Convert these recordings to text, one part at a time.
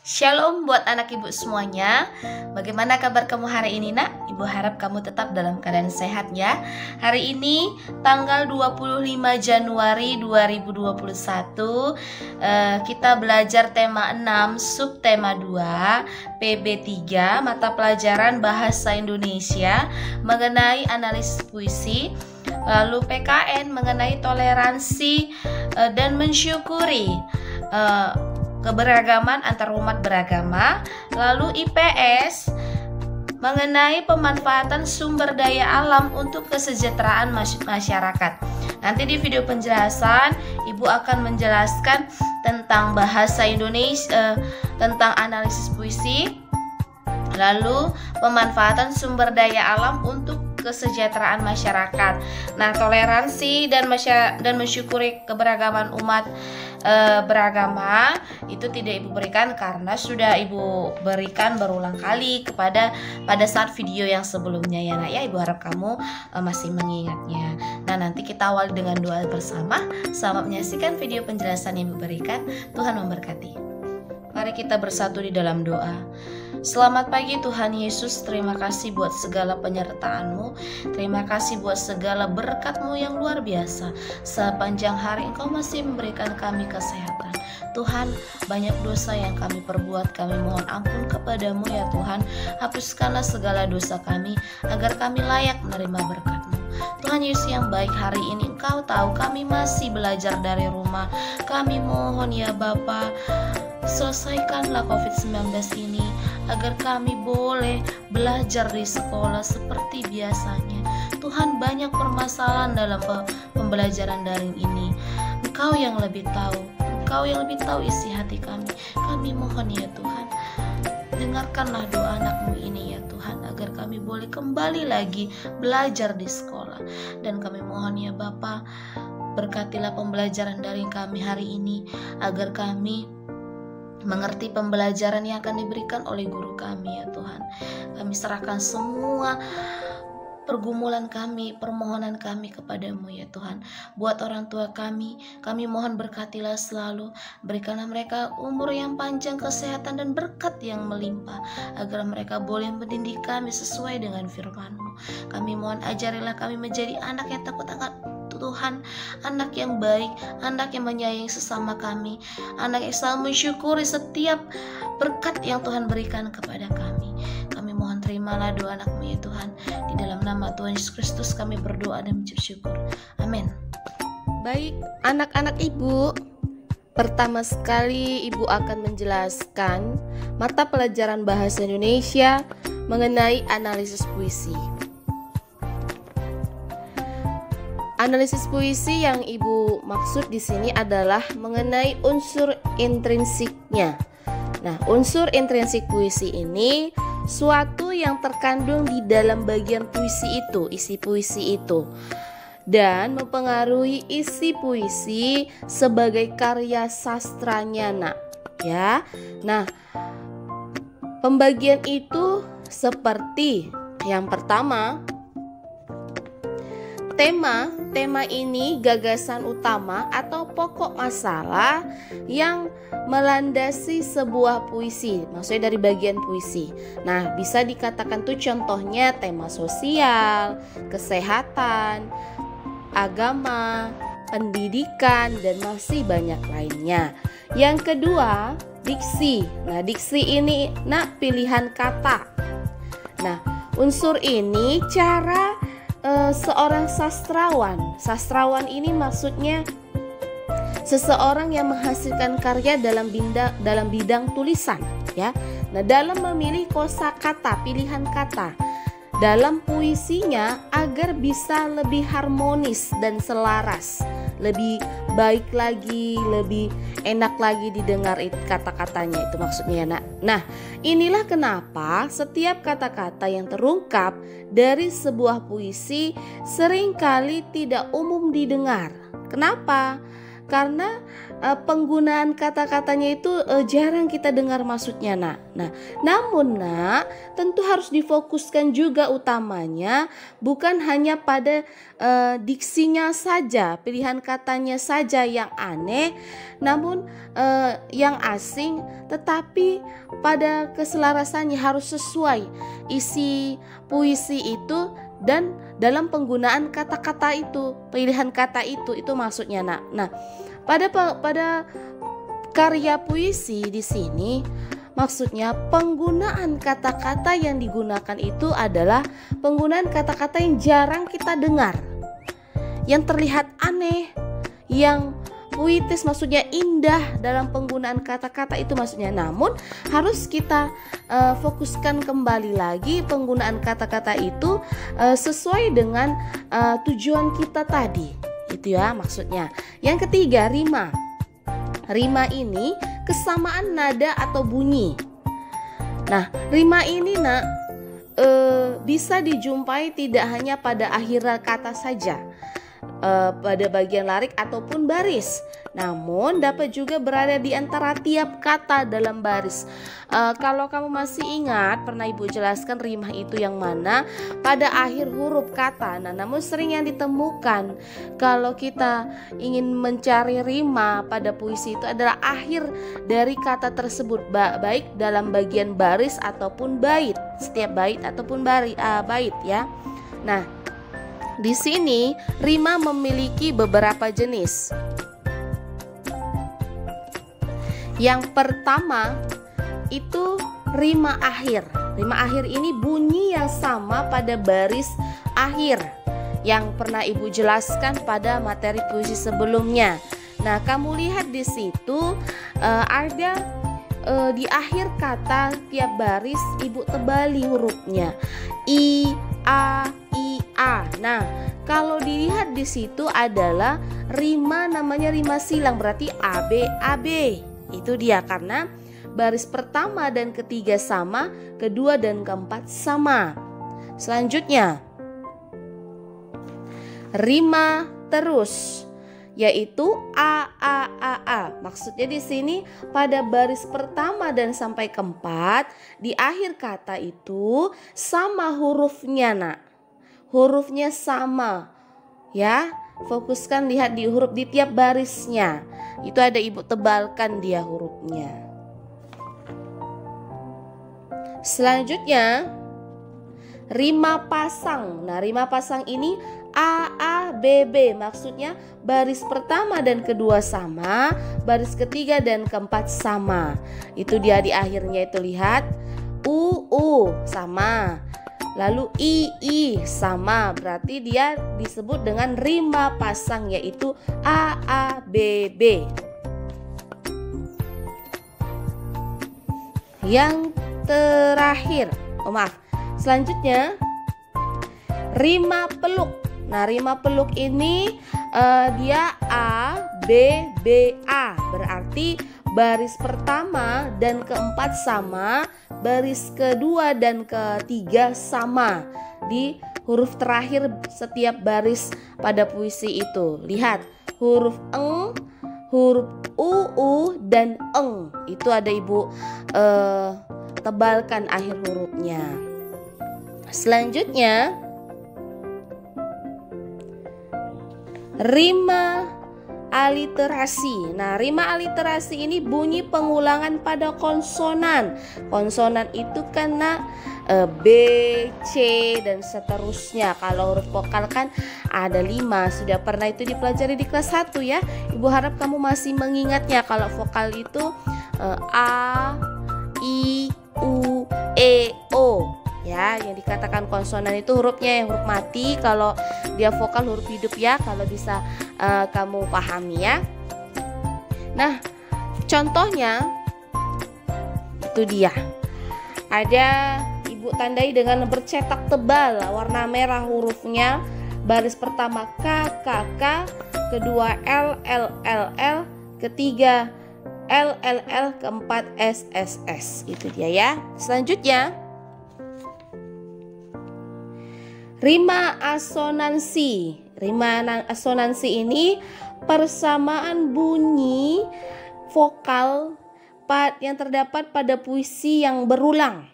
Shalom buat anak ibu semuanya. Bagaimana kabar kamu hari ini nak? Ibu harap kamu tetap dalam keadaan sehat ya. Hari ini tanggal 25 Januari 2021 kita belajar tema 6 subtema 2 PB3 mata pelajaran Bahasa Indonesia mengenai analisis puisi. Lalu PKN mengenai toleransi dan mensyukuri keberagaman antar umat beragama. Lalu IPS mengenai pemanfaatan sumber daya alam untuk kesejahteraan masyarakat. Nanti di video penjelasan Ibu akan menjelaskan tentang bahasa Indonesia, tentang analisis puisi, lalu pemanfaatan sumber daya alam untuk kesejahteraan masyarakat. Nah, toleransi dan mensyukuri keberagaman umat beragama itu tidak Ibu berikan karena sudah Ibu berikan berulang kali pada saat video yang sebelumnya ya nak ya. Ibu harap kamu masih mengingatnya. Nah, nanti kita awali dengan doa bersama. Selamat menyaksikan video penjelasan yang Ibu berikan. Tuhan memberkati. Mari kita bersatu di dalam doa. Selamat pagi Tuhan Yesus, terima kasih buat segala penyertaan-Mu. Terima kasih buat segala berkat-Mu yang luar biasa. Sepanjang hari Engkau masih memberikan kami kesehatan. Tuhan, banyak dosa yang kami perbuat, kami mohon ampun kepadamu ya Tuhan. Hapuskanlah segala dosa kami, agar kami layak menerima berkat-Mu. Tuhan Yesus yang baik, hari ini Engkau tahu kami masih belajar dari rumah. Kami mohon ya Bapa, selesaikanlah COVID-19 ini agar kami boleh belajar di sekolah seperti biasanya. Tuhan, banyak permasalahan dalam pembelajaran daring ini. Engkau yang lebih tahu, Engkau yang lebih tahu isi hati kami. Kami mohon ya Tuhan, dengarkanlah doa anak-Mu ini ya Tuhan, agar kami boleh kembali lagi belajar di sekolah. Dan kami mohon ya Bapa, berkatilah pembelajaran daring kami hari ini, agar kami mengerti pembelajaran yang akan diberikan oleh guru kami ya Tuhan. Kami serahkan semua pergumulan kami, permohonan kami kepadamu ya Tuhan. Buat orang tua kami mohon berkatilah selalu. Berikanlah mereka umur yang panjang, kesehatan dan berkat yang melimpah, agar mereka boleh mendidik kami sesuai dengan firman-Mu. Kami mohon ajarilah kami menjadi anak yang takut akan Tuhan, anak yang baik, anak yang menyayangi sesama kami, anak yang selalu mensyukuri setiap berkat yang Tuhan berikan kepada kami. Kami mohon terimalah doa anak-Mu ya Tuhan. Di dalam nama Tuhan Yesus Kristus kami berdoa dan mengucap syukur. Amin. Baik, anak-anak Ibu, pertama sekali Ibu akan menjelaskan mata pelajaran Bahasa Indonesia mengenai analisis puisi. Analisis puisi yang Ibu maksud di sini adalah mengenai unsur intrinsiknya. Nah, unsur intrinsik puisi ini suatu yang terkandung di dalam bagian puisi itu, isi puisi itu, dan mempengaruhi isi puisi sebagai karya sastranya, nak. Ya. Nah, pembagian itu seperti yang pertama, tema ini gagasan utama atau pokok masalah yang melandasi sebuah puisi, maksudnya dari bagian puisi. Nah, bisa dikatakan tuh contohnya tema sosial, kesehatan, agama, pendidikan, dan masih banyak lainnya. Yang kedua, diksi. Nah, diksi ini pilihan kata. Nah, unsur ini cara seorang sastrawan ini maksudnya seseorang yang menghasilkan karya dalam bidang tulisan ya. Nah, dalam memilih kosakata, pilihan kata dalam puisinya agar bisa lebih harmonis dan selaras, lebih baik lagi, lebih enak lagi didengar kata-katanya, itu maksudnya nak. Nah, inilah kenapa setiap kata-kata yang terungkap dari sebuah puisi seringkali tidak umum didengar. Kenapa? karena penggunaan kata-katanya itu jarang kita dengar maksudnya, Nak. Nah, namun Nak, tentu harus difokuskan juga utamanya bukan hanya pada diksinya saja, pilihan katanya saja yang aneh, namun yang asing, tetapi pada keselarasannya harus sesuai isi puisi itu dan dalam penggunaan kata-kata itu, pilihan kata itu maksudnya, Nak. Nah, pada karya puisi di sini maksudnya penggunaan kata-kata yang digunakan itu adalah penggunaan kata-kata yang jarang kita dengar, yang terlihat aneh, yang puitis, maksudnya indah dalam penggunaan kata-kata itu maksudnya. Namun harus kita fokuskan kembali lagi penggunaan kata-kata itu sesuai dengan tujuan kita tadi. Itu ya maksudnya. Yang ketiga, rima. Rima ini kesamaan nada atau bunyi. Nah, rima ini, Nak, bisa dijumpai tidak hanya pada akhir kata saja, pada bagian larik ataupun baris, namun dapat juga berada di antara tiap kata dalam baris. Kalau kamu masih ingat, pernah Ibu jelaskan rima itu yang mana pada akhir huruf kata. Nah, namun sering yang ditemukan kalau kita ingin mencari rima pada puisi itu adalah akhir dari kata tersebut, baik dalam bagian baris ataupun bait, setiap bait ataupun bait ya. Nah, di sini rima memiliki beberapa jenis. Yang pertama itu rima akhir. Rima akhir ini bunyi yang sama pada baris akhir yang pernah Ibu jelaskan pada materi puisi sebelumnya. Nah, kamu lihat di situ ada di akhir kata tiap baris Ibu tebali hurufnya. I, A, I, A. Nah, kalau dilihat di situ adalah rima, namanya rima silang, berarti AB, AB. Itu dia, karena baris pertama dan ketiga sama, kedua dan keempat sama. Selanjutnya, rima terus, yaitu A, A, A, A. Maksudnya di sini pada baris pertama dan sampai keempat, di akhir kata itu sama hurufnya, Nak. Hurufnya sama, ya. Fokuskan lihat di huruf di tiap barisnya. Itu ada Ibu tebalkan dia hurufnya. Selanjutnya, rima pasang. Nah, rima pasang ini A, A, B, B. Maksudnya baris pertama dan kedua sama, baris ketiga dan keempat sama. Itu dia di akhirnya itu, lihat. U, U sama. Lalu I sama, berarti dia disebut dengan rima pasang, yaitu A, A, B, B. Yang terakhir, selanjutnya rima peluk. Nah, rima peluk ini dia A, B, B, A. Berarti baris pertama dan keempat sama, baris kedua dan ketiga sama di huruf terakhir setiap baris pada puisi itu. Lihat, huruf eng, huruf u dan eng. Itu ada Ibu tebalkan akhir hurufnya. Selanjutnya, rima aliterasi. Nah, rima aliterasi ini bunyi pengulangan pada konsonan. Konsonan itu karena B, C dan seterusnya. Kalau huruf vokal kan ada 5. Sudah pernah itu dipelajari di kelas 1 ya. Ibu harap kamu masih mengingatnya. Kalau vokal itu A, I, U, E, O. Ya, yang dikatakan konsonan itu hurufnya yang huruf mati, kalau dia vokal huruf hidup ya, kalau bisa kamu pahami ya. Nah, contohnya itu dia. Ada Ibu tandai dengan bercetak tebal, warna merah hurufnya. Baris pertama K, K, K, kedua L, L, L, L, ketiga L, L, L, keempat S, S, S. Itu dia ya. Selanjutnya, rima asonansi. Rima asonansi ini persamaan bunyi vokal yang terdapat pada puisi yang berulang.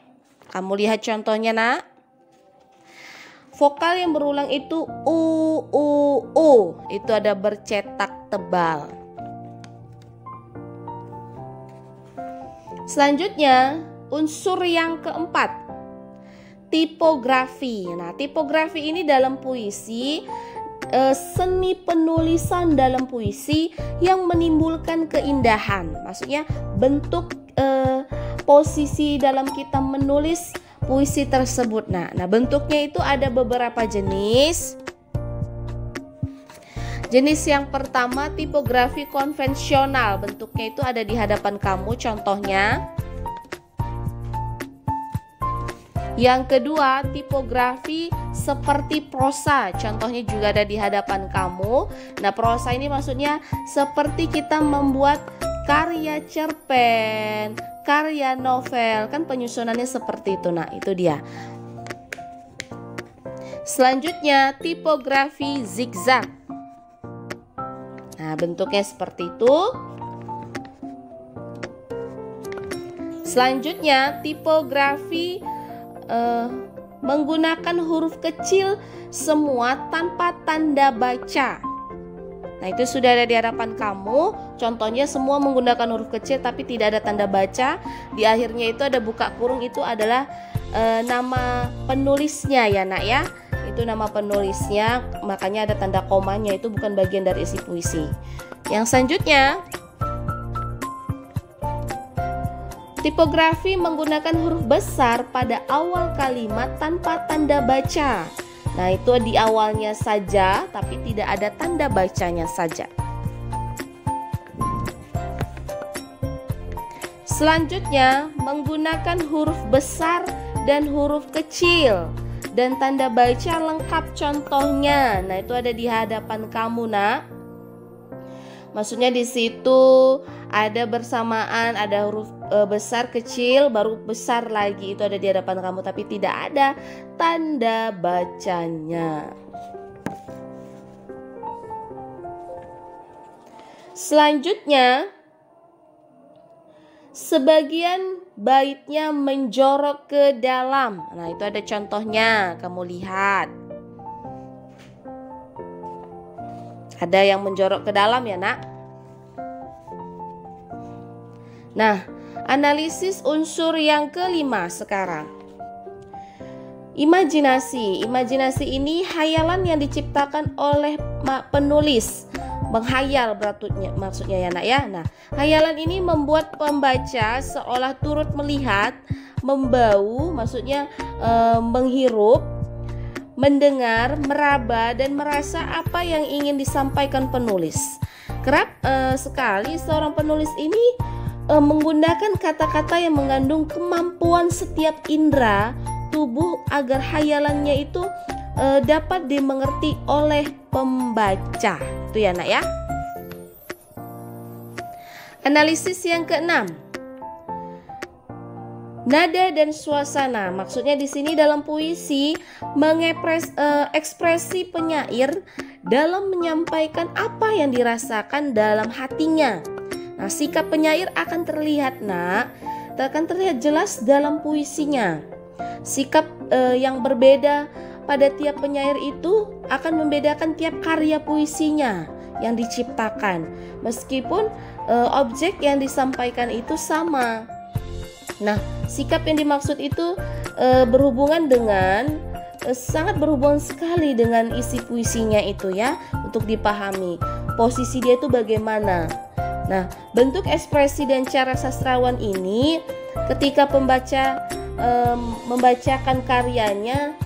Kamu lihat contohnya, Nak. Vokal yang berulang itu u, itu ada bercetak tebal. Selanjutnya, unsur yang keempat, tipografi. Nah, tipografi ini dalam puisi seni penulisan dalam puisi yang menimbulkan keindahan. Maksudnya bentuk posisi dalam kita menulis puisi tersebut. Nah, bentuknya itu ada beberapa jenis. Jenis yang pertama, tipografi konvensional. Bentuknya itu ada di hadapan kamu, contohnya. Yang kedua, tipografi seperti prosa. Contohnya juga ada di hadapan kamu. Nah, prosa ini maksudnya seperti kita membuat karya cerpen, karya novel. Kan penyusunannya seperti itu. Nah, itu dia. Selanjutnya, tipografi zigzag. Nah, bentuknya seperti itu. Selanjutnya, tipografi menggunakan huruf kecil semua tanpa tanda baca. Nah, itu sudah ada di hadapan kamu. Contohnya semua menggunakan huruf kecil tapi tidak ada tanda baca. Di akhirnya itu ada buka kurung, itu adalah nama penulisnya ya, Nak ya. Itu nama penulisnya, makanya ada tanda komanya, itu bukan bagian dari isi puisi. Yang selanjutnya, tipografi menggunakan huruf besar pada awal kalimat tanpa tanda baca. Nah, itu di awalnya saja tapi tidak ada tanda bacanya saja. Selanjutnya, menggunakan huruf besar dan huruf kecil dan tanda baca lengkap, contohnya. Nah, itu ada di hadapan kamu, Nak. Maksudnya di situ ada bersamaan, ada huruf besar, kecil, baru besar lagi, itu ada di hadapan kamu tapi tidak ada tanda bacanya. Selanjutnya, sebagian baitnya menjorok ke dalam. Nah, itu ada contohnya, kamu lihat. Ada yang menjorok ke dalam ya, Nak. Nah, analisis unsur yang kelima sekarang. Imajinasi. Imajinasi ini hayalan yang diciptakan oleh penulis. Menghayal maksudnya ya, Nak ya. Nah, hayalan ini membuat pembaca seolah turut melihat, membau, maksudnya menghirup, mendengar, meraba, dan merasa apa yang ingin disampaikan penulis. Kerap sekali seorang penulis ini menggunakan kata-kata yang mengandung kemampuan setiap indera tubuh agar hayalannya itu dapat dimengerti oleh pembaca. Itu ya, Nak ya. Analisis yang keenam, nada dan suasana. Maksudnya di sini dalam puisi ekspresi penyair dalam menyampaikan apa yang dirasakan dalam hatinya. Nah, sikap penyair akan terlihat, Nak, akan terlihat jelas dalam puisinya. Sikap yang berbeda pada tiap penyair itu akan membedakan tiap karya puisinya yang diciptakan, meskipun objek yang disampaikan itu sama. Nah, sikap yang dimaksud itu berhubungan dengan sangat berhubungan sekali dengan isi puisinya itu ya, untuk dipahami posisi dia itu bagaimana. Nah, bentuk ekspresi dan cara sastrawan ini ketika pembaca membacakan karyanya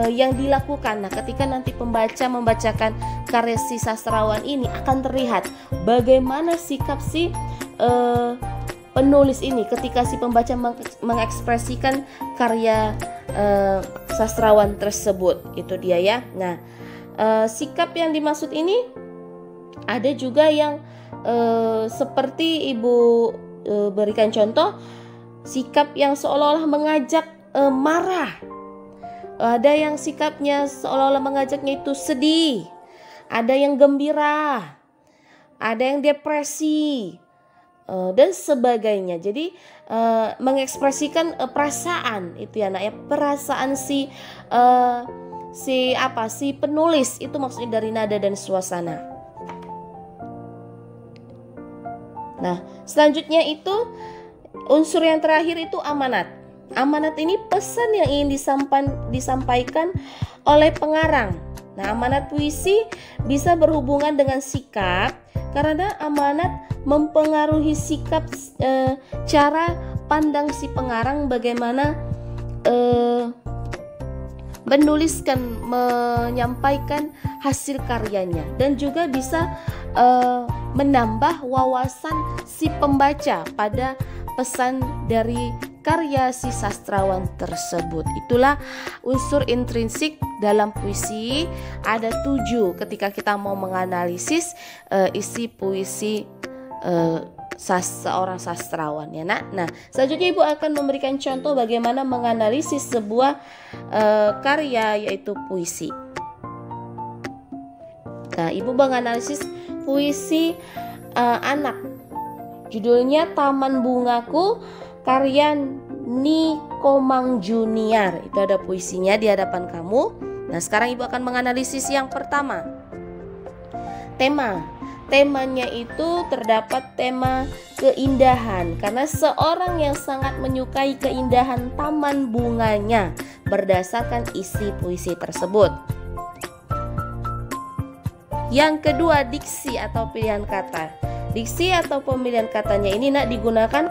yang dilakukan. Nah, ketika nanti pembaca membacakan karya si sastrawan ini akan terlihat bagaimana sikap si penulis ini ketika si pembaca mengekspresikan karya sastrawan tersebut. Itu dia ya. Nah, sikap yang dimaksud ini ada juga yang seperti Ibu berikan contoh, sikap yang seolah-olah mengajak marah. Ada yang sikapnya seolah-olah mengajaknya itu sedih. Ada yang gembira. ada yang depresi, dan sebagainya. Jadi mengekspresikan perasaan itu ya nak ya, perasaan si penulis, itu maksudnya dari nada dan suasana. Nah, selanjutnya itu unsur yang terakhir itu amanat. Amanat ini pesan yang ingin disampaikan oleh pengarang. Nah, amanat puisi bisa berhubungan dengan sikap, karena amanat mempengaruhi sikap, cara pandang si pengarang bagaimana menuliskan, menyampaikan hasil karyanya, dan juga bisa menambah wawasan si pembaca pada pesan dari karya si sastrawan tersebut. Itulah unsur intrinsik dalam puisi. Ada 7 ketika kita mau menganalisis isi puisi seorang sastrawan ya nak. Nah, selanjutnya Ibu akan memberikan contoh bagaimana menganalisis sebuah karya, yaitu puisi. Nah, Ibu menganalisis puisi anak, judulnya Taman Bungaku, karya Nikomang Junior. Itu ada puisinya di hadapan kamu. Nah, sekarang Ibu akan menganalisis yang pertama. Temanya itu terdapat tema keindahan, karena seorang yang sangat menyukai keindahan taman bunganya berdasarkan isi puisi tersebut. Yang kedua, diksi atau pilihan kata. Diksi atau pemilihan katanya ini nak digunakan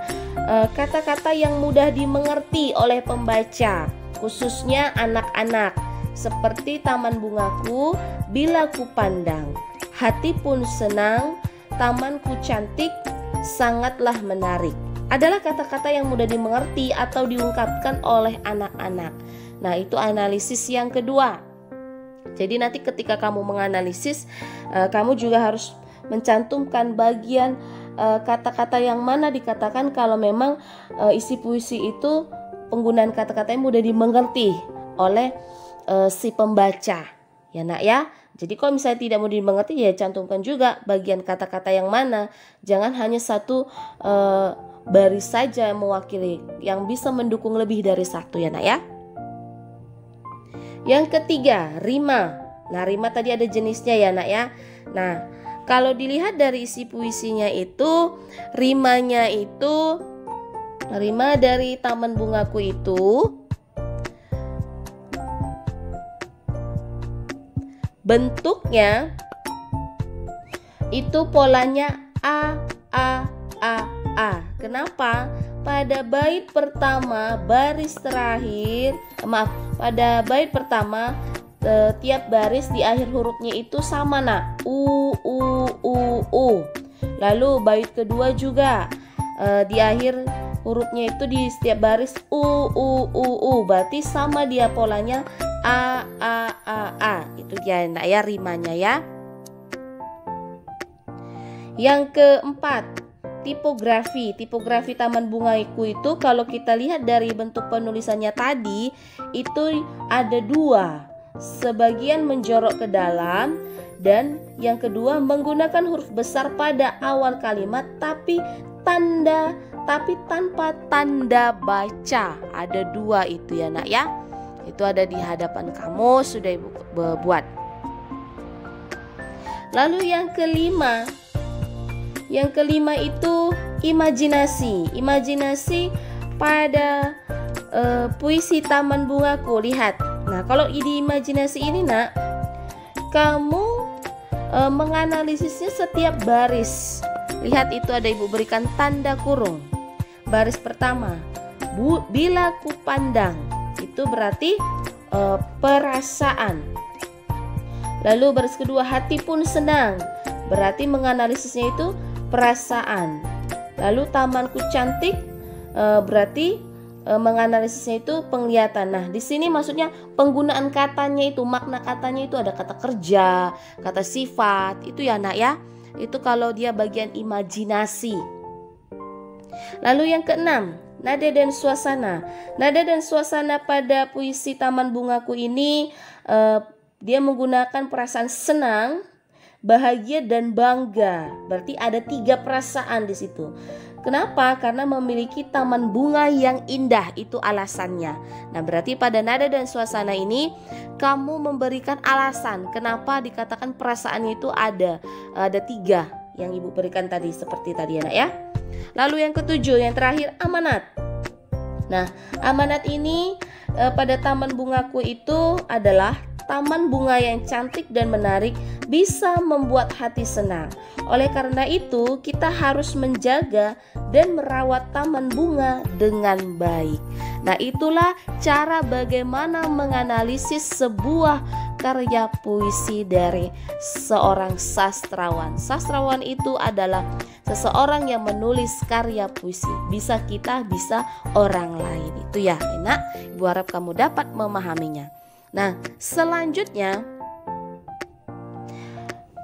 kata-kata yang mudah dimengerti oleh pembaca, khususnya anak-anak, seperti taman bungaku, bila ku pandang, hati pun senang, tamanku cantik, sangatlah menarik. Adalah kata-kata yang mudah dimengerti atau diungkapkan oleh anak-anak. Nah, itu analisis yang kedua. Jadi nanti ketika kamu menganalisis, kamu juga harus mencantumkan bagian kata-kata yang mana dikatakan kalau memang isi puisi itu penggunaan kata-kata yang mudah dimengerti oleh si pembaca, ya nak ya. Jadi kalau misalnya tidak mudah dimengerti, ya cantumkan juga bagian kata-kata yang mana. Jangan hanya satu baris saja mewakili, yang bisa mendukung lebih dari satu, ya nak ya. Yang ketiga, rima. Nah, rima tadi ada jenisnya ya nak ya. Nah, kalau dilihat dari isi puisinya itu, rimanya itu, rima dari Taman Bungaku itu bentuknya itu polanya A. Kenapa? Pada bait pertama baris terakhir, pada bait pertama tiap baris di akhir hurufnya itu sama nak, u. Lalu bait kedua juga di akhir hurufnya itu di setiap baris u. Berarti sama dia polanya a. Itu ya nak ya, rimanya ya. Yang keempat, tipografi. Tipografi Taman Bungaku itu kalau kita lihat dari bentuk penulisannya tadi, itu ada 2. Sebagian menjorok ke dalam, dan yang kedua menggunakan huruf besar pada awal kalimat tapi tanpa tanda baca. Ada 2 itu ya nak ya. Itu ada di hadapan kamu, sudah Ibu buat. Lalu yang kelima itu imajinasi. Imajinasi pada puisi Taman Bungaku. Lihat. Nah, kalau di imajinasi ini nak, kamu menganalisisnya setiap baris. Lihat, itu ada Ibu berikan tanda kurung. Baris pertama, bila ku pandang, itu berarti perasaan. Lalu baris kedua, hati pun senang, berarti menganalisisnya itu perasaan. Lalu tamanku cantik, berarti menganalisisnya itu penglihatan. Nah, di sini maksudnya penggunaan katanya itu, makna katanya itu ada kata kerja, kata sifat, itu ya nak ya. Itu kalau dia bagian imajinasi. Lalu yang keenam, nada dan suasana. Nada dan suasana pada puisi Taman Bungaku ini dia menggunakan perasaan senang, bahagia dan bangga. Berarti ada 3 perasaan di situ. Kenapa? Karena memiliki taman bunga yang indah, itu alasannya. Nah, berarti pada nada dan suasana ini kamu memberikan alasan kenapa dikatakan perasaannya itu ada 3 yang ibu berikan tadi seperti tadi anak ya. Lalu yang ketujuh, yang terakhir, amanat. Nah, amanat ini pada taman bungaku itu adalah taman bunga yang cantik dan menarik, bisa membuat hati senang. Oleh karena itu, kita harus menjaga dan merawat taman bunga dengan baik. Nah, itulah cara bagaimana menganalisis sebuah karya puisi dari seorang sastrawan. Sastrawan itu adalah seseorang yang menulis karya puisi. Bisa kita, bisa orang lain. Itu ya, enak. Ibu harap kamu dapat memahaminya. Nah, selanjutnya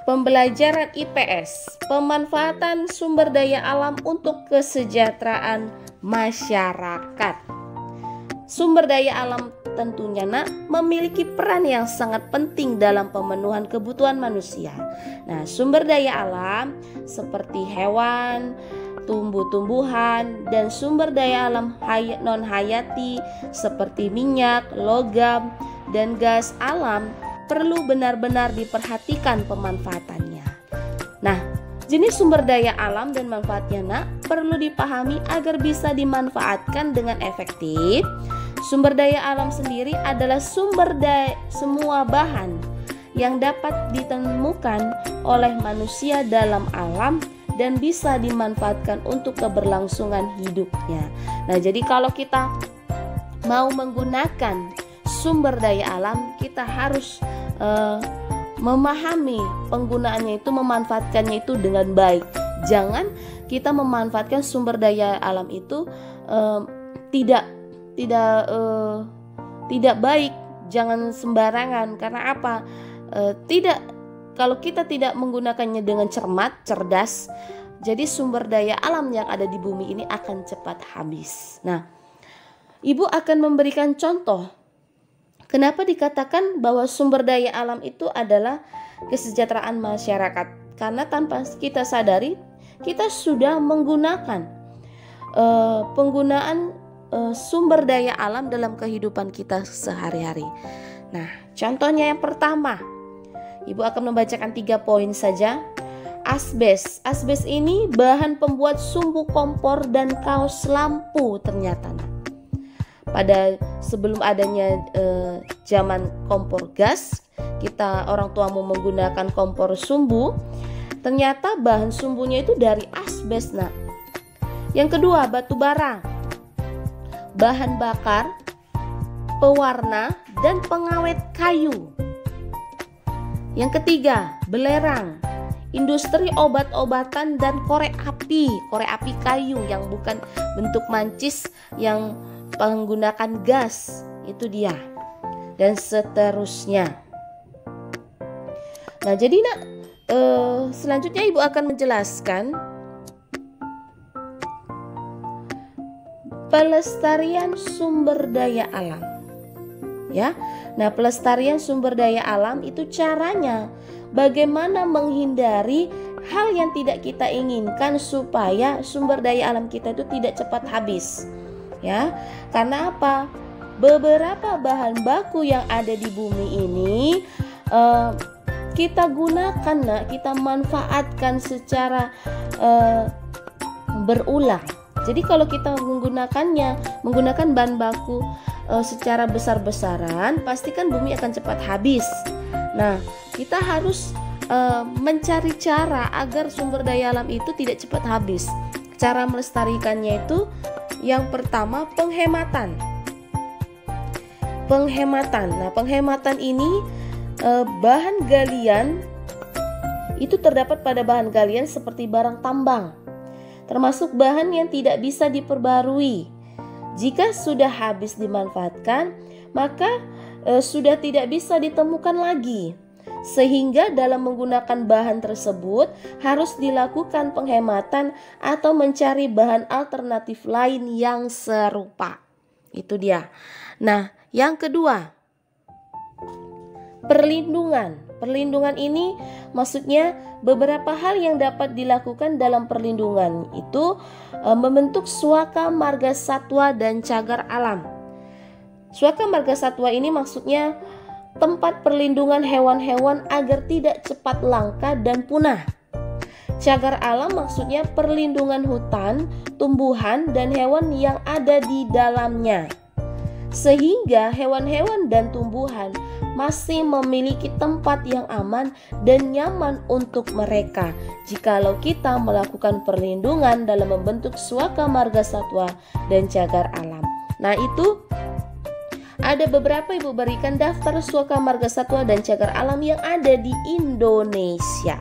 pembelajaran IPS, pemanfaatan sumber daya alam untuk kesejahteraan masyarakat. Sumber daya alam tentunya memiliki peran yang sangat penting dalam pemenuhan kebutuhan manusia. Nah, sumber daya alam seperti hewan, tumbuh-tumbuhan, dan sumber daya alam non-hayati seperti minyak, logam, dan gas alam perlu benar-benar diperhatikan pemanfaatannya. Nah, jenis sumber daya alam dan manfaatnya perlu dipahami agar bisa dimanfaatkan dengan efektif. Sumber daya alam sendiri adalah sumber daya semua bahan yang dapat ditemukan oleh manusia dalam alam dan bisa dimanfaatkan untuk keberlangsungan hidupnya. Nah, jadi kalau kita mau menggunakan sumber daya alam, kita harus memahami penggunaannya itu, memanfaatkannya itu dengan baik. Jangan kita memanfaatkan sumber daya alam itu tidak baik. Jangan sembarangan. Karena apa? Kalau kita tidak menggunakannya dengan cermat, cerdas, jadi sumber daya alam yang ada di bumi ini akan cepat habis. Nah, ibu akan memberikan contoh kenapa dikatakan bahwa sumber daya alam itu adalah kesejahteraan masyarakat. Karena tanpa kita sadari, kita sudah menggunakan sumber daya alam dalam kehidupan kita sehari-hari. Nah, contohnya yang pertama, ibu akan membacakan 3 poin saja. Asbes. Asbes ini bahan pembuat sumbu kompor dan kaos lampu ternyata. Pada sebelum adanya zaman kompor gas, kita orang tuamu menggunakan kompor sumbu, ternyata bahan sumbunya itu dari asbes. Nah, yang kedua, batu bara, bahan bakar, pewarna, dan pengawet kayu. Yang ketiga, belerang, industri obat-obatan dan korek api kayu yang bukan bentuk mancis yang menggunakan gas, itu dia, dan seterusnya. Nah, jadi selanjutnya ibu akan menjelaskan pelestarian sumber daya alam. Ya, nah pelestarian sumber daya alam itu caranya bagaimana menghindari hal yang tidak kita inginkan supaya sumber daya alam kita itu tidak cepat habis. Ya, karena apa? Beberapa bahan baku yang ada di bumi ini kita gunakan, kita manfaatkan secara berulang. Jadi kalau kita menggunakan bahan baku secara besar-besaran, pastikan bumi akan cepat habis. Nah, kita harus mencari cara agar sumber daya alam itu tidak cepat habis. Cara melestarikannya itu yang pertama, penghematan. Nah, penghematan ini bahan galian itu terdapat pada bahan galian seperti barang tambang, termasuk bahan yang tidak bisa diperbarui. Jika sudah habis dimanfaatkan, maka sudah tidak bisa ditemukan lagi. Sehingga dalam menggunakan bahan tersebut harus dilakukan penghematan atau mencari bahan alternatif lain yang serupa. Itu dia. Nah, yang kedua, perlindungan. perlindungan ini maksudnya beberapa hal yang dapat dilakukan dalam perlindungan itu membentuk suaka marga satwa dan cagar alam. Suaka marga satwa ini maksudnya tempat perlindungan hewan-hewan agar tidak cepat langka dan punah. Cagar alam maksudnya perlindungan hutan, tumbuhan, dan hewan yang ada di dalamnya. Sehingga hewan-hewan dan tumbuhan masih memiliki tempat yang aman dan nyaman untuk mereka jikalau kita melakukan perlindungan dalam membentuk suaka marga satwa dan cagar alam. Nah, itu ada beberapa Ibu berikan daftar suaka marga satwa dan cagar alam yang ada di Indonesia.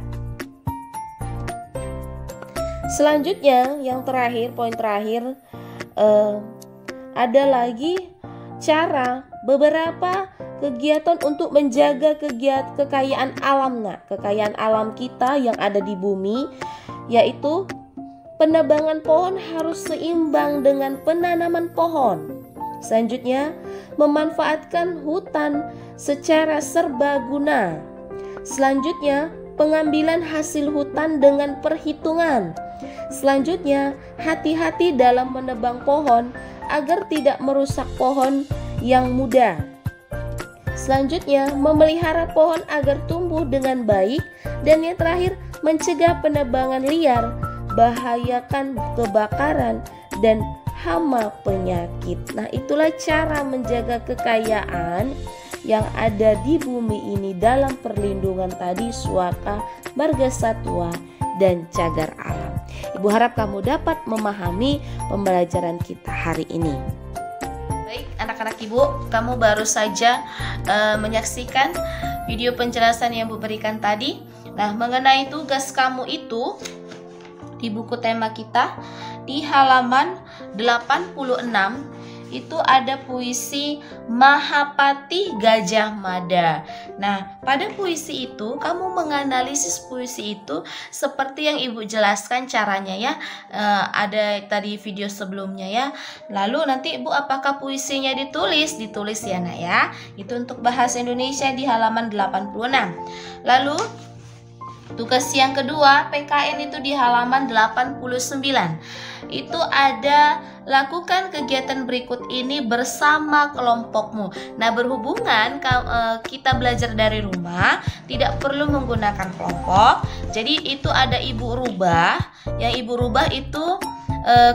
Selanjutnya, yang terakhir, poin terakhir, ada lagi beberapa kegiatan untuk menjaga kekayaan alam, kekayaan alam kita yang ada di bumi, yaitu penebangan pohon harus seimbang dengan penanaman pohon. Selanjutnya, memanfaatkan hutan secara serbaguna. Selanjutnya, pengambilan hasil hutan dengan perhitungan. Selanjutnya, hati-hati dalam menebang pohon agar tidak merusak pohon yang muda. Selanjutnya, memelihara pohon agar tumbuh dengan baik. Dan yang terakhir, mencegah penebangan liar, bahayakan kebakaran, dan hama penyakit. Nah, itulah cara menjaga kekayaan yang ada di bumi ini dalam perlindungan tadi suaka marga satwa dan cagar alam. Ibu harap kamu dapat memahami pembelajaran kita hari ini. Baik, anak-anak Ibu, kamu baru saja menyaksikan video penjelasan yang Ibu berikan tadi. Nah, mengenai tugas kamu itu di buku tema kita di halaman 86 itu ada puisi Mahapati Gajah Mada. Nah, pada puisi itu kamu menganalisis puisi itu seperti yang Ibu jelaskan caranya ya. Ada tadi video sebelumnya ya. Lalu nanti Ibu apakah puisinya ditulis? Ditulis ya nak ya. Itu untuk bahasa Indonesia di halaman 86. Lalu tugas yang kedua PKN itu di halaman 89. Itu ada lakukan kegiatan berikut ini bersama kelompokmu. Nah, berhubungan kita belajar dari rumah, tidak perlu menggunakan kelompok. Jadi itu ada Ibu rubah. Yang Ibu rubah itu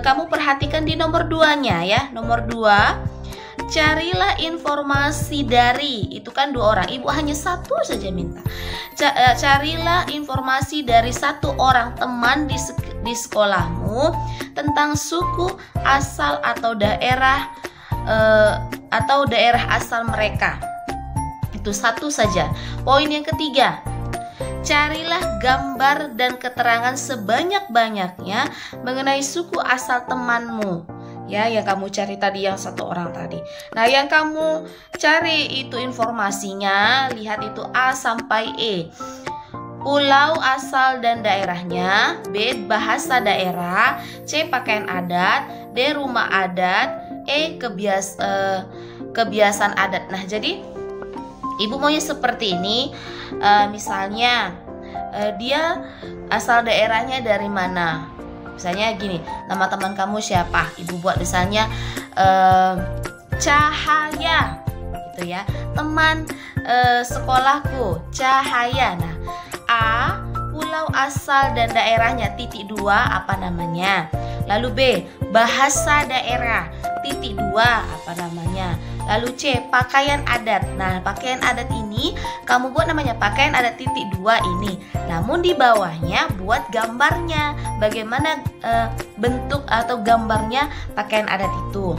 kamu perhatikan di nomor 2-nya ya. Nomor 2, carilah informasi dari, itu kan 2 orang, Ibu hanya 1 saja minta. Carilah informasi dari 1 orang teman di sekolahmu tentang suku asal atau daerah asal mereka. Itu 1 saja. Poin yang ketiga, carilah gambar dan keterangan sebanyak-banyaknya mengenai suku asal temanmu. Ya, yang kamu cari tadi yang 1 orang tadi. Nah, yang kamu cari itu informasinya, lihat itu A sampai E. Pulau asal dan daerahnya, B bahasa daerah, C pakaian adat, D rumah adat, E kebiasaan adat. Nah, jadi Ibu maunya seperti ini. Misalnya dia asal daerahnya dari mana? Misalnya gini, nama teman kamu siapa? Ibu buat misalnya Cahaya, gitu ya. Teman sekolahku Cahaya. Nah, A pulau asal dan daerahnya (2) apa namanya? Lalu B bahasa daerah (2) apa namanya? Lalu C pakaian adat. Nah, pakaian adat ini kamu buat namanya pakaian adat (2) ini. Namun di bawahnya buat gambarnya. Bagaimana bentuk atau gambarnya pakaian adat itu.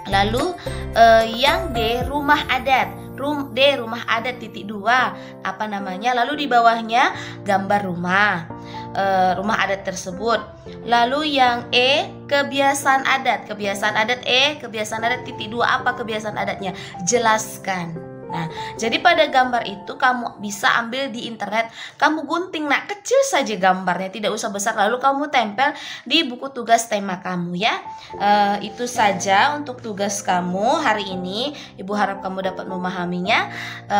Lalu yang D rumah adat. D rumah adat (2) apa namanya? Lalu di bawahnya gambar rumah adat tersebut. Lalu yang E kebiasaan adat. Kebiasaan adat E, kebiasaan adat (2) apa kebiasaan adatnya? Jelaskan. Nah, jadi pada gambar itu kamu bisa ambil di internet, kamu gunting, nah kecil saja gambarnya, tidak usah besar, lalu kamu tempel di buku tugas tema kamu ya. Itu saja untuk tugas kamu hari ini. Ibu harap kamu dapat memahaminya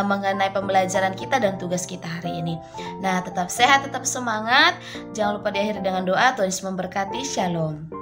mengenai pembelajaran kita dan tugas kita hari ini. Nah, tetap sehat, tetap semangat. Jangan lupa diakhiri dengan doa. Tuhan Yesus memberkati. Shalom.